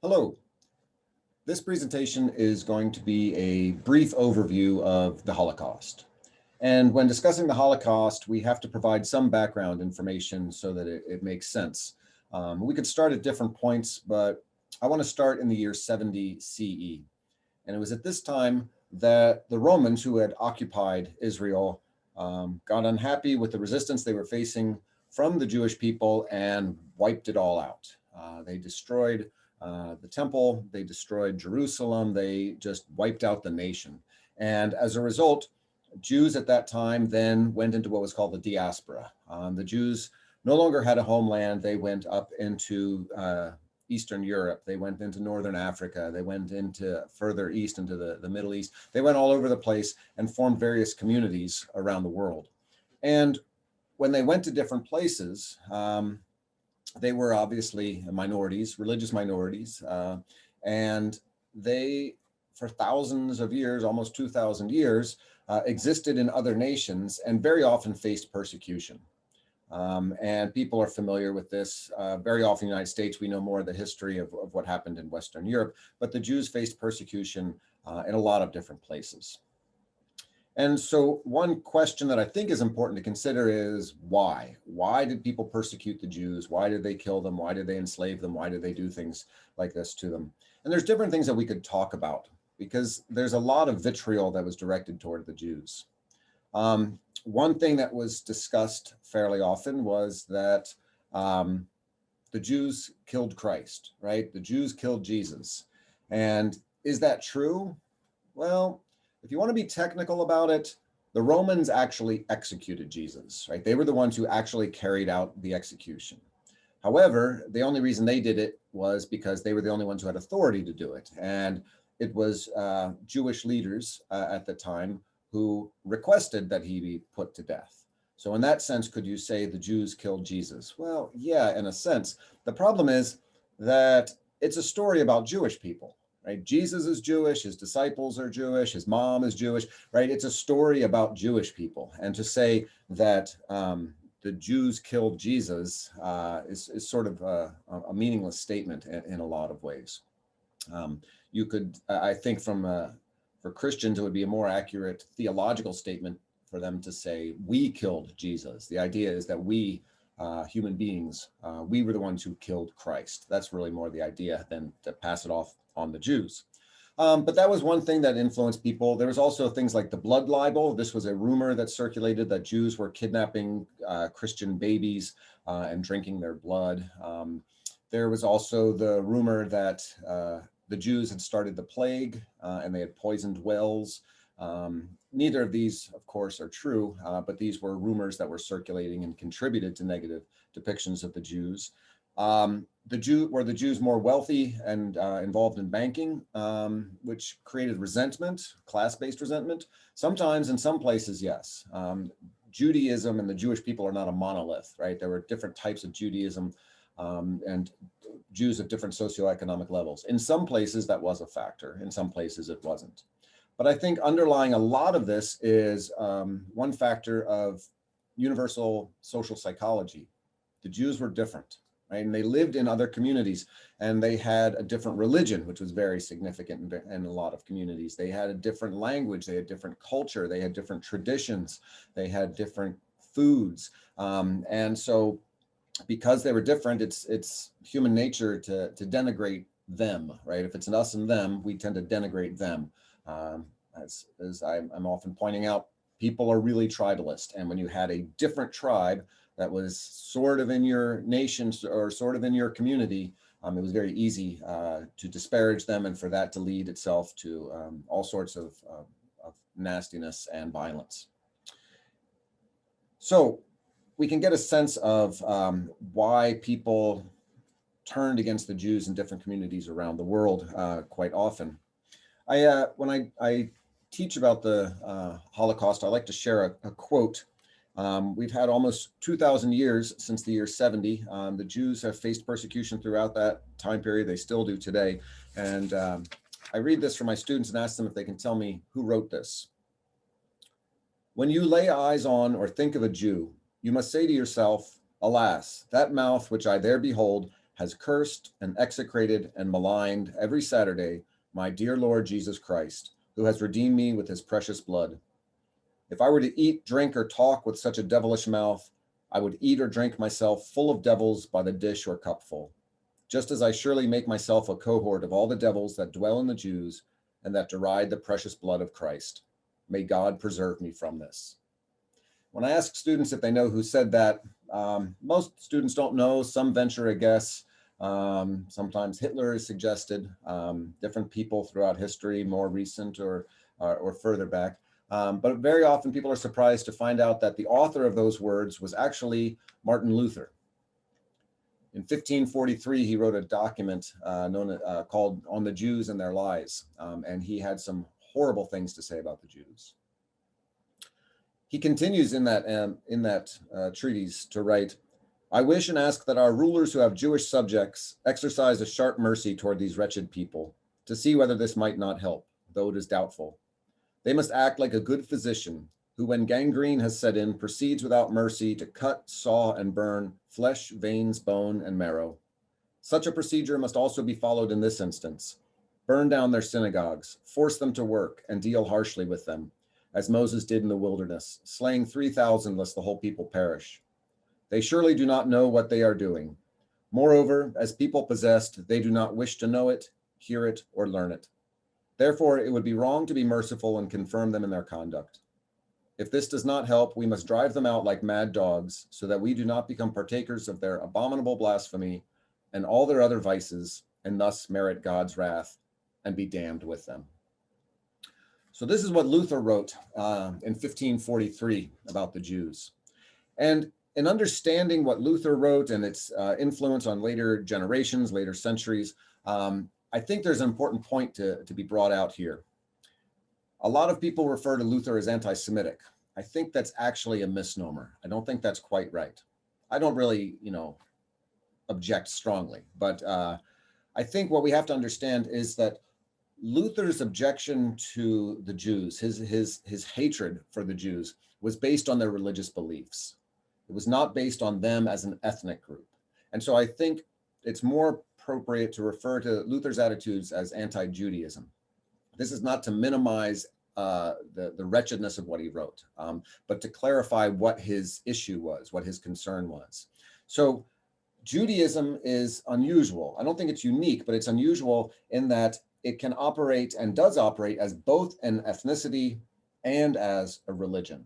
Hello. This presentation is going to be a brief overview of the Holocaust. And when discussing the Holocaust, we have to provide some background information so that it makes sense. We could start at different points, but I want to start in the year 70 CE. And it was at this time that the Romans, who had occupied Israel, got unhappy with the resistance they were facing from the Jewish people and wiped it all out. They destroyed the temple, they destroyed Jerusalem, they just wiped out the nation. And as a result, Jews at that time then went into what was called the diaspora. The Jews no longer had a homeland. They went up into Eastern Europe. They went into Northern Africa. They went into further east into the Middle East. They went all over the place and formed various communities around the world. And when they went to different places, they were obviously minorities, religious minorities, and they, for thousands of years, almost 2,000 years, existed in other nations and very often faced persecution. And people are familiar with this. Very often in the United States, we know more of the history of what happened in Western Europe, but the Jews faced persecution in a lot of different places. And so one question that I think is important to consider is why? Why did people persecute the Jews? Why did they kill them? Why did they enslave them? Why did they do things like this to them? And there's different things that we could talk about because there's a lot of vitriol that was directed toward the Jews. One thing that was discussed fairly often was that the Jews killed Christ, right? The Jews killed Jesus. And is that true? Well, if you want to be technical about it, the Romans actually executed Jesus, right? They were the ones who actually carried out the execution. However, the only reason they did it was because they were the only ones who had authority to do it. And it was Jewish leaders at the time who requested that he be put to death. So in that sense, could you say the Jews killed Jesus? Well, yeah, in a sense. The problem is that it's a story about Jewish people. Right? Jesus is Jewish, his disciples are Jewish, his mom is Jewish, right? It's a story about Jewish people. And to say that the Jews killed Jesus is sort of a meaningless statement in a lot of ways. You could, I think for Christians, it would be a more accurate theological statement for them to say, we killed Jesus. The idea is that we, human beings, we were the ones who killed Christ. That's really more the idea than to pass it off on the Jews. But that was one thing that influenced people. There was also things like the blood libel. This was a rumor that circulated that Jews were kidnapping Christian babies and drinking their blood. There was also the rumor that the Jews had started the plague and they had poisoned wells. Neither of these, of course, are true, but these were rumors that were circulating and contributed to negative depictions of the Jews. Were the Jews more wealthy and involved in banking, which created resentment, class-based resentment? Sometimes, in some places, yes. Judaism and the Jewish people are not a monolith, right? There were different types of Judaism and Jews of different socioeconomic levels. In some places, that was a factor. In some places, it wasn't. But I think underlying a lot of this is one factor of universal social psychology. The Jews were different, right? And they lived in other communities and they had a different religion, which was very significant in a lot of communities. They had a different language, they had different culture, they had different traditions, they had different foods. And so because they were different, it's human nature to denigrate them, right? If it's an us and them, we tend to denigrate them. As I'm often pointing out, people are really tribalist. And when you had a different tribe that was sort of in your nation or sort of in your community, it was very easy to disparage them and for that to lead itself to all sorts of nastiness and violence. So we can get a sense of why people turned against the Jews in different communities around the world quite often. When I teach about the Holocaust, I like to share a quote. We've had almost 2,000 years since the year 70. The Jews have faced persecution throughout that time period. They still do today. And I read this for my students and ask them if they can tell me who wrote this. When you lay eyes on or think of a Jew, you must say to yourself, alas, that mouth which I there behold has cursed and execrated and maligned every Saturday my dear Lord Jesus Christ, who has redeemed me with his precious blood. If I were to eat, drink, or talk with such a devilish mouth, I would eat or drink myself full of devils by the dish or cupful, just as I surely make myself a cohort of all the devils that dwell in the Jews and that deride the precious blood of Christ. May God preserve me from this. When I ask students if they know who said that, most students don't know. Some venture a guess. Sometimes Hitler is suggested, different people throughout history, more recent or further back. But very often people are surprised to find out that the author of those words was actually Martin Luther. In 1543, he wrote a document called On the Jews and Their Lies, and he had some horrible things to say about the Jews. He continues in that treatise to write, I wish and ask that our rulers who have Jewish subjects exercise a sharp mercy toward these wretched people, to see whether this might not help, though it is doubtful. They must act like a good physician, who when gangrene has set in, proceeds without mercy to cut, saw, and burn flesh, veins, bone, and marrow. Such a procedure must also be followed in this instance. Burn down their synagogues, force them to work, and deal harshly with them, as Moses did in the wilderness, slaying 3,000 lest the whole people perish. They surely do not know what they are doing. Moreover, as people possessed, they do not wish to know it, hear it, or learn it. Therefore, it would be wrong to be merciful and confirm them in their conduct. If this does not help, we must drive them out like mad dogs, so that we do not become partakers of their abominable blasphemy and all their other vices, and thus merit God's wrath and be damned with them. So this is what Luther wrote in 1543 about the Jews. And in understanding what Luther wrote and its influence on later generations, later centuries, I think there's an important point to be brought out here. A lot of people refer to Luther as anti-Semitic. I think that's actually a misnomer. I don't think that's quite right. I don't really, object strongly, but I think what we have to understand is that Luther's objection to the Jews, his hatred for the Jews, was based on their religious beliefs. It was not based on them as an ethnic group. And so I think it's more appropriate to refer to Luther's attitudes as anti-Judaism. This is not to minimize the wretchedness of what he wrote, but to clarify what his issue was, what his concern was. So Judaism is unusual. I don't think it's unique, but it's unusual in that it can operate and does operate as both an ethnicity and as a religion.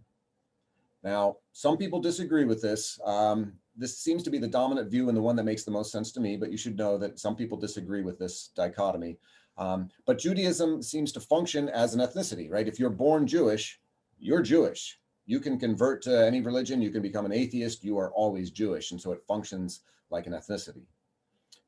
Now, some people disagree with this. This seems to be the dominant view and the one that makes the most sense to me, but you should know that some people disagree with this dichotomy. But Judaism seems to function as an ethnicity, right? If you're born Jewish, you're Jewish. You can convert to any religion, you can become an atheist, you are always Jewish. And so it functions like an ethnicity.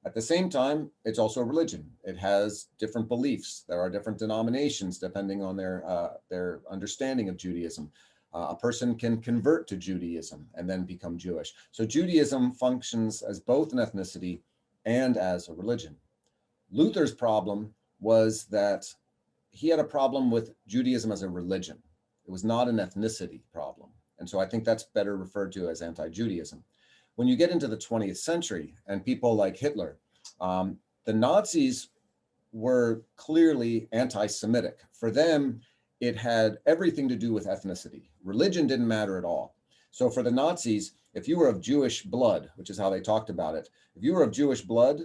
At the same time, it's also a religion. It has different beliefs. There are different denominations depending on their understanding of Judaism. A person can convert to Judaism and then become Jewish. So Judaism functions as both an ethnicity and as a religion. Luther's problem was that he had a problem with Judaism as a religion. It was not an ethnicity problem. And so I think that's better referred to as anti-Judaism. When you get into the 20th century and people like Hitler, the Nazis were clearly anti-Semitic. For them, it had everything to do with ethnicity. Religion didn't matter at all. So for the Nazis, if you were of Jewish blood, which is how they talked about it, if you were of Jewish blood,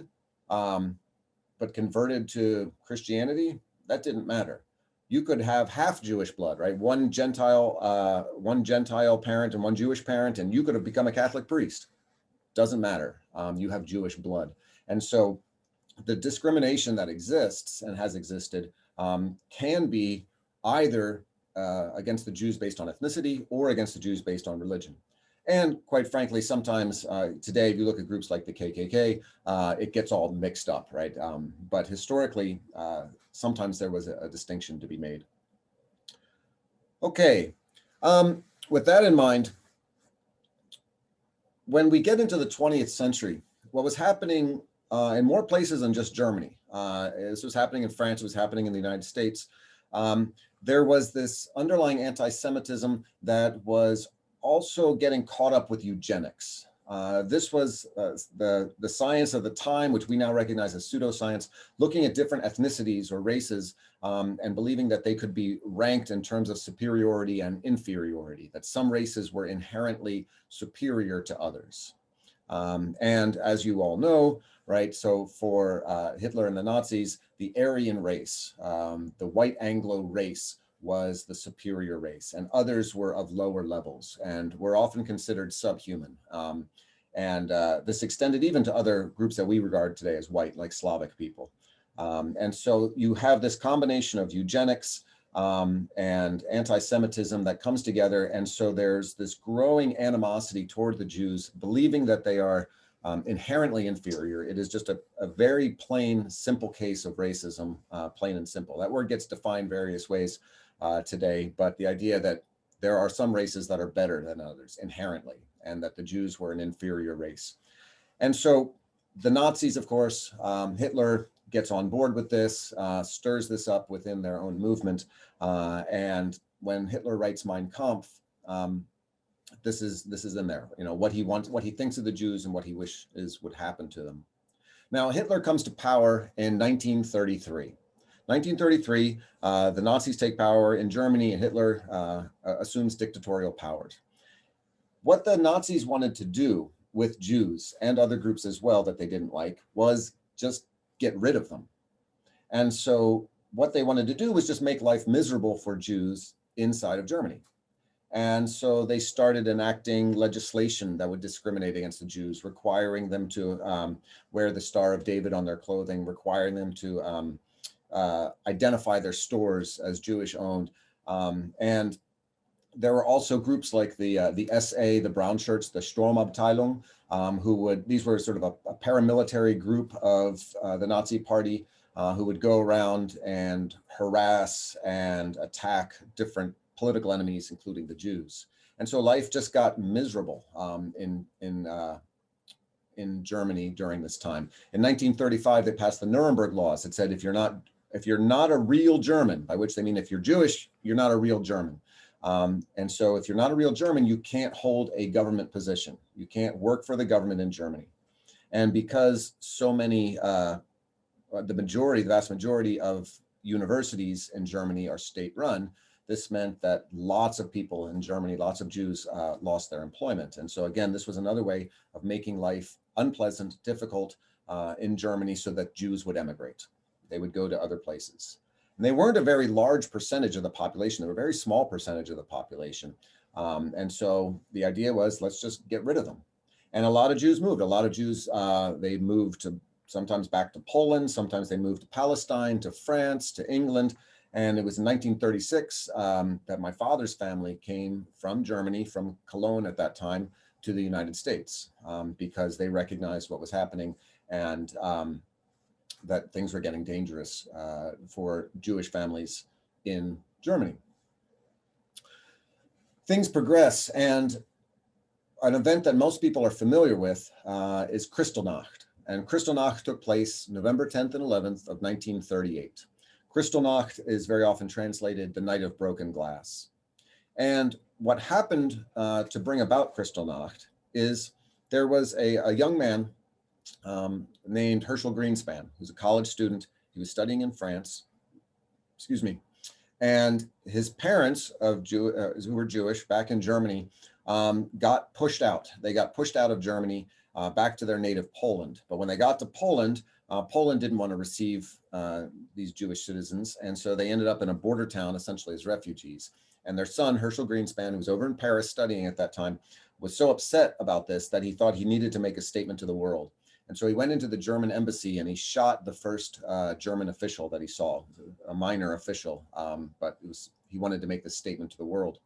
but converted to Christianity, that didn't matter. You could have half Jewish blood, right? One Gentile parent and one Jewish parent, and you could have become a Catholic priest. Doesn't matter. You have Jewish blood. And so the discrimination that exists and has existed can be either against the Jews based on ethnicity or against the Jews based on religion. And quite frankly, sometimes today, if you look at groups like the KKK, it gets all mixed up, right? But historically, sometimes there was a distinction to be made. Okay, with that in mind, when we get into the 20th century, what was happening in more places than just Germany, this was happening in France, it was happening in the United States, there was this underlying anti-Semitism that was also getting caught up with eugenics. This was the science of the time, which we now recognize as pseudoscience, looking at different ethnicities or races and believing that they could be ranked in terms of superiority and inferiority, that some races were inherently superior to others. And as you all know, right, so for Hitler and the Nazis, the Aryan race, the white Anglo race, was the superior race, and others were of lower levels and were often considered subhuman. This extended even to other groups that we regard today as white, like Slavic people. And so you have this combination of eugenics and anti-Semitism that comes together. And so there's this growing animosity toward the Jews, believing that they are inherently inferior. It is just a very plain, simple case of racism, plain and simple. That word gets defined various ways today, but the idea that there are some races that are better than others inherently, and that the Jews were an inferior race. And so the Nazis, of course, Hitler gets on board with this, stirs this up within their own movement. And when Hitler writes Mein Kampf, this is in there, you know, what he wants, what he thinks of the Jews and what he wishes would happen to them. Now, Hitler comes to power in 1933. 1933, the Nazis take power in Germany and Hitler assumes dictatorial powers. What the Nazis wanted to do with Jews and other groups as well that they didn't like was just get rid of them. And so what they wanted to do was just make life miserable for Jews inside of Germany. And so they started enacting legislation that would discriminate against the Jews, requiring them to wear the Star of David on their clothing, requiring them to identify their stores as Jewish owned. And there were also groups like the SA, the brown shirts, the Sturmabteilung, these were sort of a paramilitary group of the Nazi party who would go around and harass and attack different political enemies, including the Jews. And so life just got miserable in Germany during this time. In 1935, they passed the Nuremberg laws. It said if you're not a real German, by which they mean if you're Jewish, you're not a real German. And so if you're not a real German, you can't hold a government position. You can't work for the government in Germany. And because so many, the vast majority of universities in Germany are state-run, this meant that lots of people in Germany, lots of Jews lost their employment. And so again, this was another way of making life unpleasant, difficult in Germany so that Jews would emigrate. They would go to other places. And they weren't a very large percentage of the population. They were a very small percentage of the population. And so the idea was, let's just get rid of them. And a lot of Jews moved. A lot of Jews, they moved to sometimes back to Poland, sometimes they moved to Palestine, to France, to England. And it was in 1936 that my father's family came from Germany, from Cologne at that time, to the United States because they recognized what was happening and that things were getting dangerous for Jewish families in Germany. Things progress, and an event that most people are familiar with is Kristallnacht. And Kristallnacht took place November 10th and 11th of 1938. Kristallnacht is very often translated the night of broken glass. And what happened to bring about Kristallnacht is there was a young man named Herschel Greenspan, who's a college student. He was studying in France, and his parents who were Jewish back in Germany got pushed out. They got pushed out of Germany back to their native Poland. But when they got to Poland, Poland didn't want to receive these Jewish citizens. And so they ended up in a border town, essentially as refugees. And their son, Herschel Greenspan, who was over in Paris studying at that time, was so upset about this that he thought he needed to make a statement to the world. And so he went into the German embassy and he shot the first German official that he saw, a minor official, but he wanted to make this statement to the world.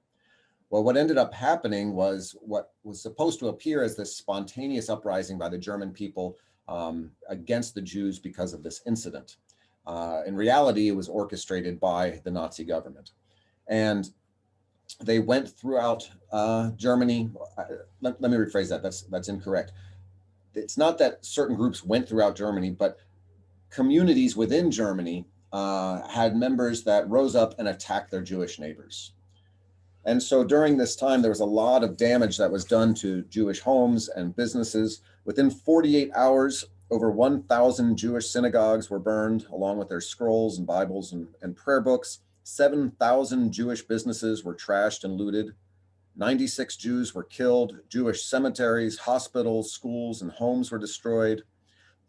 Well, what ended up happening was what was supposed to appear as this spontaneous uprising by the German people against the Jews because of this incident. In reality, it was orchestrated by the Nazi government. And they went throughout Germany. Let me rephrase that. That's incorrect. It's not that certain groups went throughout Germany, but communities within Germany had members that rose up and attacked their Jewish neighbors. And so during this time, there was a lot of damage that was done to Jewish homes and businesses. Within 48 hours, over 1,000 Jewish synagogues were burned, along with their scrolls and Bibles and prayer books. 7,000 Jewish businesses were trashed and looted. 96 Jews were killed. Jewish cemeteries, hospitals, schools, and homes were destroyed.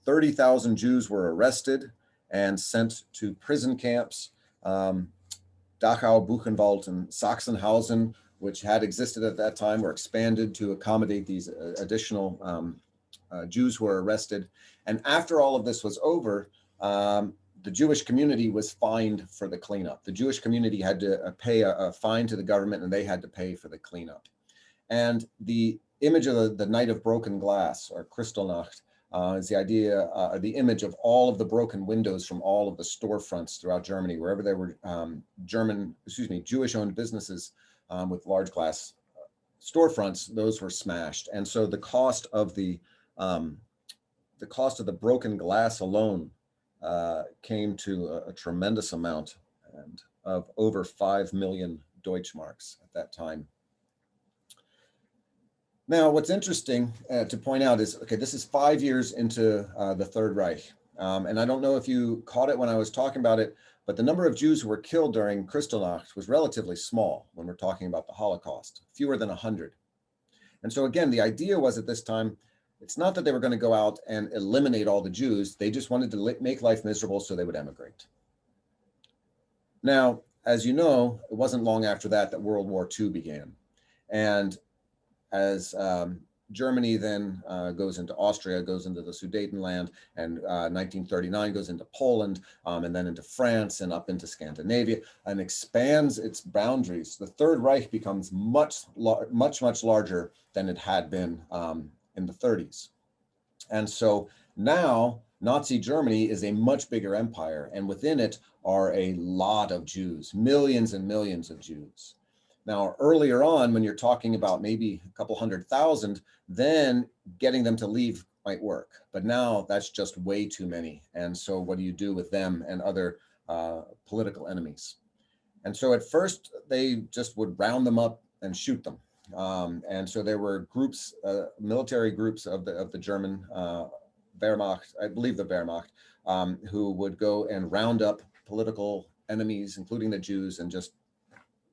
30,000 Jews were arrested and sent to prison camps. Dachau, Buchenwald, and Sachsenhausen, which had existed at that time, were expanded to accommodate these additional Jews who were arrested. And after all of this was over, the Jewish community was fined for the cleanup. The Jewish community had to pay a fine to the government, and they had to pay for the cleanup. And the image of the night of broken glass, or Kristallnacht, is the idea, the image of all of the broken windows from all of the storefronts throughout Germany, wherever there were Jewish-owned businesses with large glass storefronts, those were smashed. And so the cost of the broken glass alone came to a tremendous amount, and of over 5 million Deutschmarks at that time. Now, what's interesting to point out is, okay, this is 5 years into the Third Reich. And I don't know if you caught it when I was talking about it, but the number of Jews who were killed during Kristallnacht was relatively small when we're talking about the Holocaust, fewer than 100. And so again, the idea was at this time, it's not that they were going to go out and eliminate all the Jews. They just wanted to make life miserable so they would emigrate. Now, as you know, it wasn't long after that World War II began. And as Germany then goes into Austria, goes into the Sudetenland, and 1939 goes into Poland, and then into France and up into Scandinavia, and expands its boundaries. The Third Reich becomes much larger than it had been in the 30s. And so now Nazi Germany is a much bigger empire, and within it are a lot of Jews, millions and millions of Jews. Now, earlier on, when you're talking about maybe a couple 100,000, then getting them to leave might work. But now that's just way too many. And so what do you do with them and other political enemies? And so at first, they just would round them up and shoot them. And so there were groups, military groups of the German Wehrmacht, I believe the Wehrmacht, who would go and round up political enemies, including the Jews, and just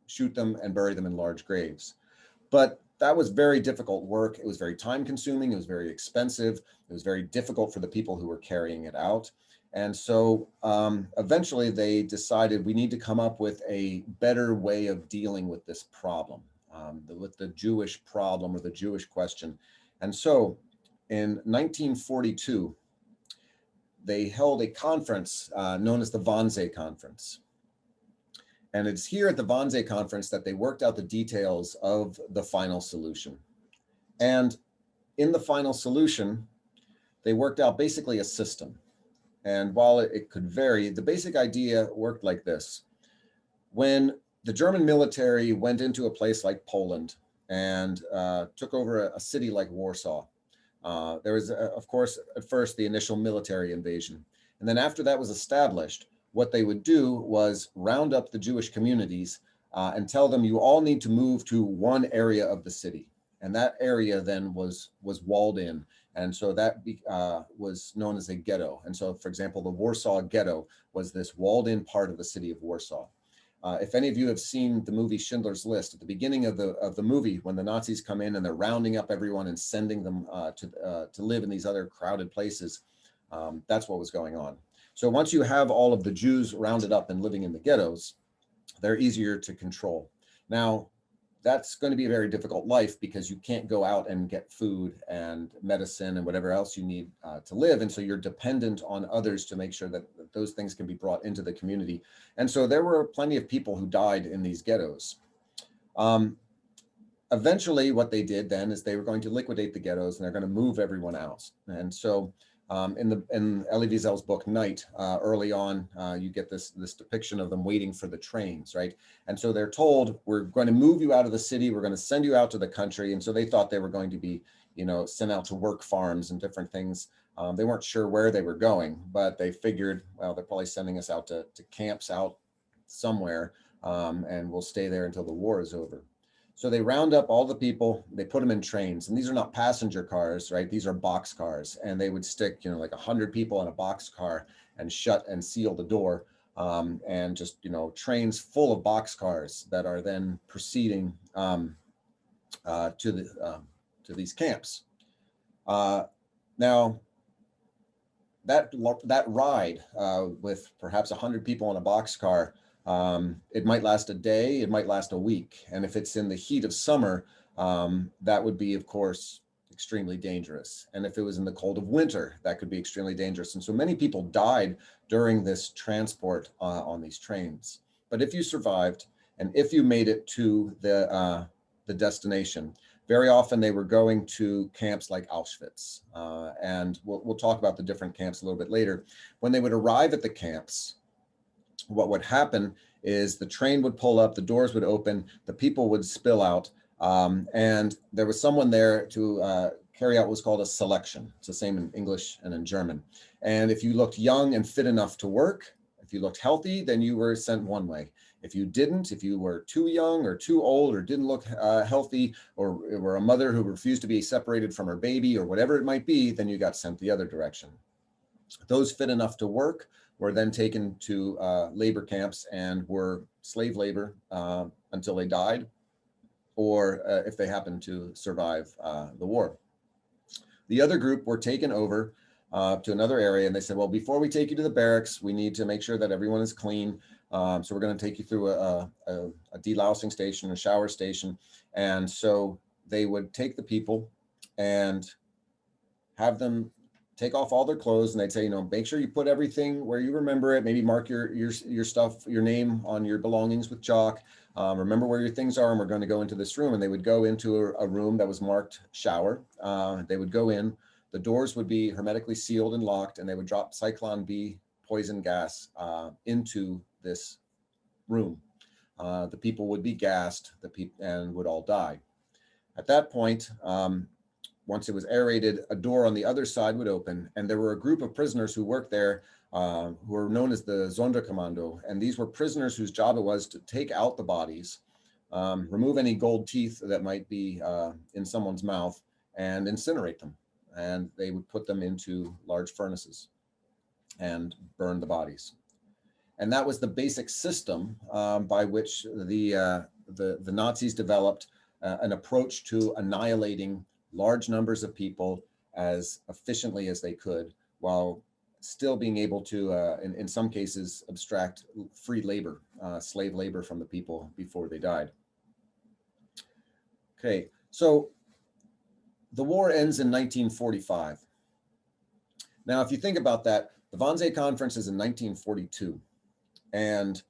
shoot them and bury them in large graves. But that was very difficult work. It was very time consuming. It was very expensive. It was very difficult for the people who were carrying it out. And so eventually they decided we need to come up with a better way of dealing with this problem, with the Jewish problem or the Jewish question. And so in 1942, they held a conference known as the Wannsee Conference. And it's here at the Wannsee Conference that they worked out the details of the final solution. And in the final solution, they worked out basically a system. And while it could vary, the basic idea worked like this. When the German military went into a place like Poland and took over a city like Warsaw, there was, of course, at first the initial military invasion. And then after that was established, what they would do was round up the Jewish communities and tell them you all need to move to one area of the city. And that area then was walled in. And so that was known as a ghetto. And so, for example, the Warsaw Ghetto was this walled in part of the city of Warsaw. If any of you have seen the movie Schindler's List, at the beginning of the movie, when the Nazis come in and they're rounding up everyone and sending them to live in these other crowded places, that's what was going on. So once you have all of the Jews rounded up and living in the ghettos, they're easier to control. Now, that's going to be a very difficult life because you can't go out and get food and medicine and whatever else you need to live. And so you're dependent on others to make sure that those things can be brought into the community. And so there were plenty of people who died in these ghettos. Eventually, what they did then is they were going to liquidate the ghettos and they're going to move everyone out. And so in Elie Wiesel's book, Night, early on, you get this depiction of them waiting for the trains, right? And so they're told, we're going to move you out of the city, we're going to send you out to the country. And so they thought they were going to be, sent out to work farms and different things. They weren't sure where they were going, but they figured, well, they're probably sending us out to camps out somewhere, and we'll stay there until the war is over. So they round up all the people, they put them in trains, and these are not passenger cars, right? These are box cars, and they would stick, like 100 people in a box car and shut and seal the door, and just, trains full of box cars that are then proceeding to these camps. Now, that ride with perhaps 100 people in a boxcar, it might last a day, it might last a week. And if it's in the heat of summer, that would be, of course, extremely dangerous. And if it was in the cold of winter, that could be extremely dangerous. And so many people died during this transport on these trains. But if you survived, and if you made it to the destination, very often they were going to camps like Auschwitz. And we'll talk about the different camps a little bit later. When they would arrive at the camps, what would happen is the train would pull up, the doors would open, the people would spill out, and there was someone there to carry out what was called a selection. It's the same in English and in German. And if you looked young and fit enough to work, if you looked healthy, then you were sent one way. If you didn't, if you were too young or too old or didn't look healthy, or were a mother who refused to be separated from her baby or whatever it might be, then you got sent the other direction. Those fit enough to work were then taken to labor camps and were slave labor until they died, or if they happened to survive the war. The other group were taken over to another area, and they said, well, before we take you to the barracks, we need to make sure that everyone is clean. So we're going to take you through a delousing station, a shower station. And so they would take the people and have them take off all their clothes, and they'd say, make sure you put everything where you remember it. Maybe mark your stuff, your name on your belongings with chalk. Remember where your things are, and we're going to go into this room. And they would go into a room that was marked shower. They would go in. The doors would be hermetically sealed and locked, and they would drop Cyclone B poison gas into this room. The people would be gassed, and would all die. At that point, once it was aerated, a door on the other side would open, and there were a group of prisoners who worked there who were known as the Sonderkommando. And these were prisoners whose job it was to take out the bodies, remove any gold teeth that might be in someone's mouth, and incinerate them. And they would put them into large furnaces and burn the bodies. And that was the basic system by which the Nazis developed an approach to annihilating large numbers of people as efficiently as they could, while still being able to, in some cases, abstract free labor, slave labor from the people before they died. Okay, so the war ends in 1945. Now, if you think about that, the Wannsee Conference is in 1942, and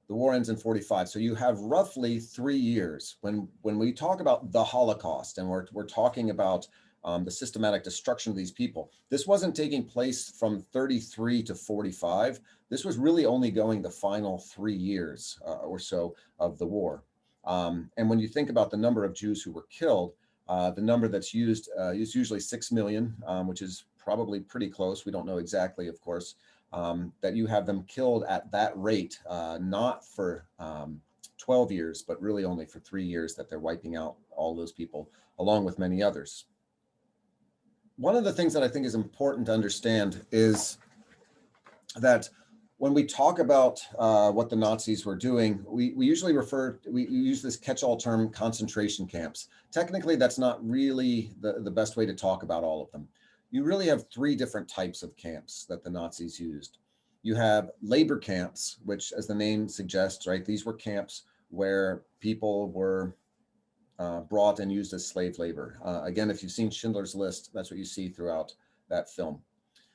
the war ends in 45. So you have roughly 3 years. When we talk about the Holocaust, and we're talking about the systematic destruction of these people, this wasn't taking place from 33 to 45. This was really only going the final 3 years or so of the war. And when you think about the number of Jews who were killed, the number that's used is usually 6 million, which is probably pretty close. We don't know exactly, of course, that you have them killed at that rate, not for 12 years, but really only for 3 years that they're wiping out all those people, along with many others. One of the things that I think is important to understand is that when we talk about what the Nazis were doing, we usually we use this catch-all term, concentration camps. Technically, that's not really the best way to talk about all of them. You really have 3 different types of camps that the Nazis used. You have labor camps, which, as the name suggests, right, these were camps where people were brought and used as slave labor. Again, if you've seen Schindler's List, that's what you see throughout that film.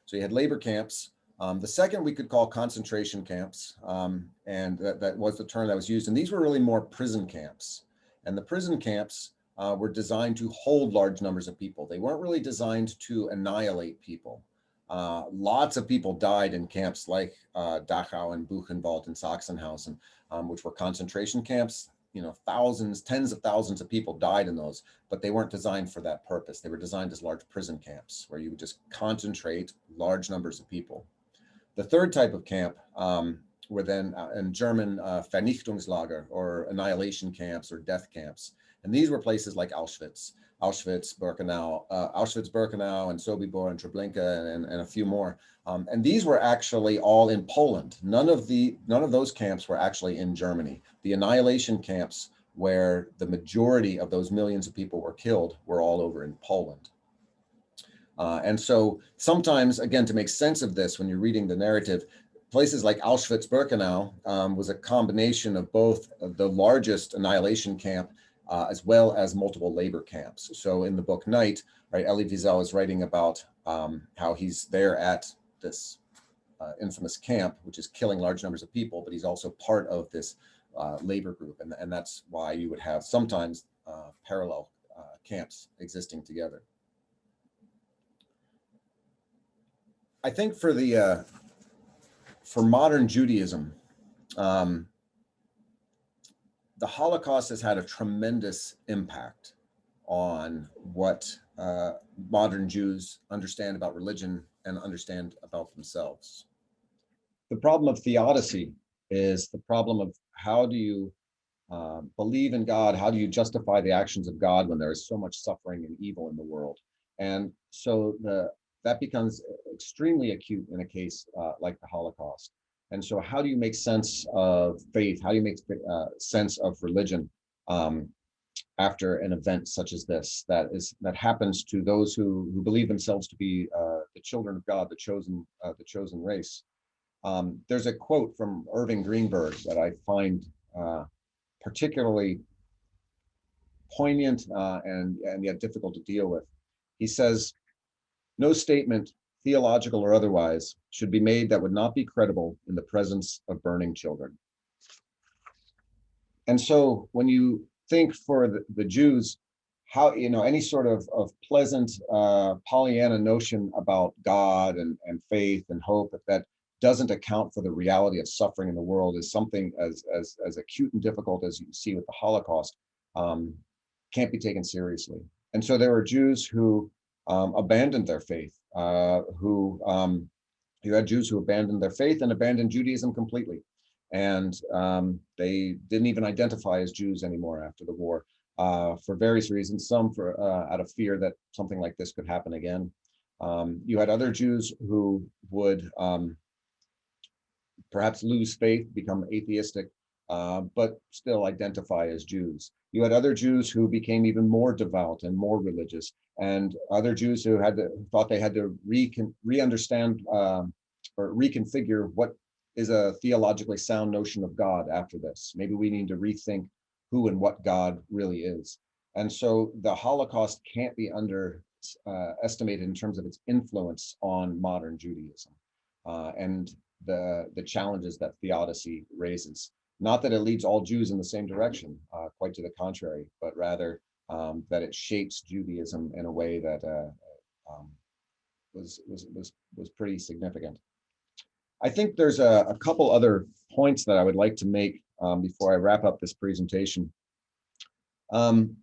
So you had labor camps. The second we could call concentration camps, and that was the term that was used. And these were really more prison camps. And the prison camps were designed to hold large numbers of people. They weren't really designed to annihilate people. Lots of people died in camps like Dachau and Buchenwald and Sachsenhausen, which were concentration camps. Thousands, tens of thousands of people died in those, but they weren't designed for that purpose. They were designed as large prison camps where you would just concentrate large numbers of people. The third type of camp were then in German Vernichtungslager, or annihilation camps or death camps. And these were places like Auschwitz, Birkenau, and Sobibor and Treblinka and a few more. And these were actually all in Poland. None of those camps were actually in Germany. The annihilation camps where the majority of those millions of people were killed were all over in Poland. And so sometimes, again, to make sense of this, when you're reading the narrative, places like Auschwitz-Birkenau was a combination of both the largest annihilation camp as well as multiple labor camps. So in the book Night, right, Elie Wiesel is writing about how he's there at this infamous camp, which is killing large numbers of people, but he's also part of this labor group. And that's why you would have sometimes parallel camps existing together. I think for modern Judaism, the Holocaust has had a tremendous impact on what modern Jews understand about religion and understand about themselves. The problem of theodicy is the problem of how do you believe in God? How do you justify the actions of God when there is so much suffering and evil in the world? And so that becomes extremely acute in a case like the Holocaust. And so how do you make sense of faith? How do you make sense of religion after an event such as this that happens to those who believe themselves to be the children of God, the chosen race? There's a quote from Irving Greenberg that I find particularly poignant and yet difficult to deal with. He says, "No statement, theological or otherwise, should be made that would not be credible in the presence of burning children." And so when you think for the Jews, how, any sort of pleasant Pollyanna notion about God and faith and hope that doesn't account for the reality of suffering in the world is something as acute and difficult as you see with the Holocaust, can't be taken seriously. And so there are Jews who abandoned their faith, you had Jews who abandoned their faith and abandoned Judaism completely. And they didn't even identify as Jews anymore after the war for various reasons, some for out of fear that something like this could happen again. You had other Jews who would perhaps lose faith, become atheistic, but still identify as Jews. You had other Jews who became even more devout and more religious, and other Jews who thought they had to re-understand or reconfigure what is a theologically sound notion of God after this. Maybe we need to rethink who and what God really is. And so the Holocaust can't be underestimated in terms of its influence on modern Judaism and the challenges that theodicy raises. Not that it leads all Jews in the same direction, quite to the contrary, but rather that it shapes Judaism in a way that was pretty significant. I think there's a couple other points that I would like to make before I wrap up this presentation. One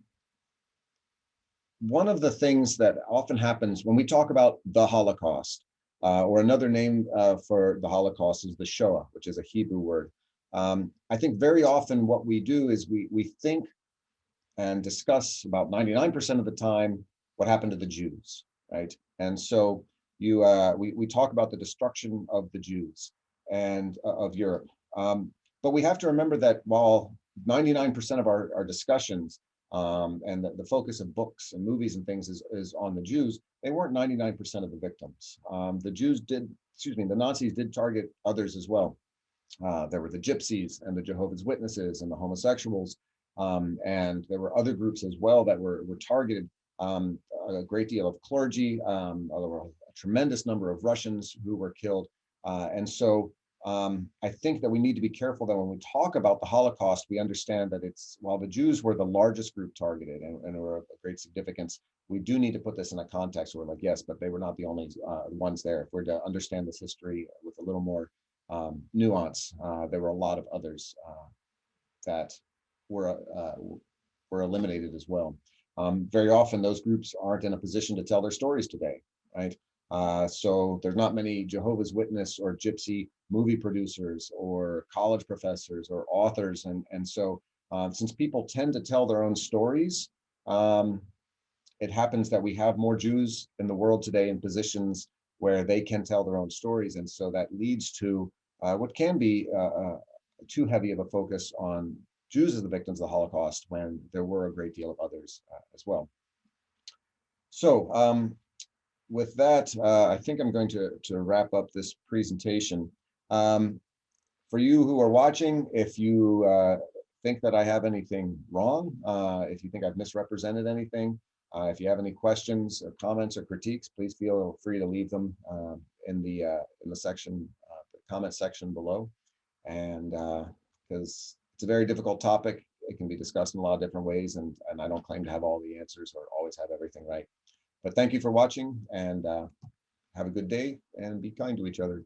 of the things that often happens when we talk about the Holocaust, or another name for the Holocaust is the Shoah, which is a Hebrew word. I think very often what we do is we think and discuss about 99% of the time what happened to the Jews, right? And so we talk about the destruction of the Jews and of Europe. But we have to remember that while 99% of our discussions and the focus of books and movies and things is on the Jews, they weren't 99% of the victims. The Nazis did target others as well. There were the gypsies and the Jehovah's Witnesses and the homosexuals. And there were other groups as well that were targeted. A great deal of clergy, there were a tremendous number of Russians who were killed. And so I think that we need to be careful that when we talk about the Holocaust, we understand that while the Jews were the largest group targeted and were of great significance, we do need to put this in a context where, like, yes, but they were not the only ones there. If we're to understand this history with a little more nuance, there were a lot of others that were eliminated as well. Very often those groups aren't in a position to tell their stories today, right? So there's not many Jehovah's Witness or Gypsy movie producers or college professors or authors. And so Since people tend to tell their own stories, it happens that we have more Jews in the world today in positions where they can tell their own stories. And so that leads to what can be too heavy of a focus on Jews as the victims of the Holocaust when there were a great deal of others as well. So with that, I think I'm going to wrap up this presentation. For you who are watching, if you think that I have anything wrong, if you think I've misrepresented anything, if you have any questions or comments or critiques, please feel free to leave them in the section, the comment section below. And because it's a very difficult topic, it can be discussed in a lot of different ways, and I don't claim to have all the answers or always have everything right. But thank you for watching, and have a good day, and be kind to each other.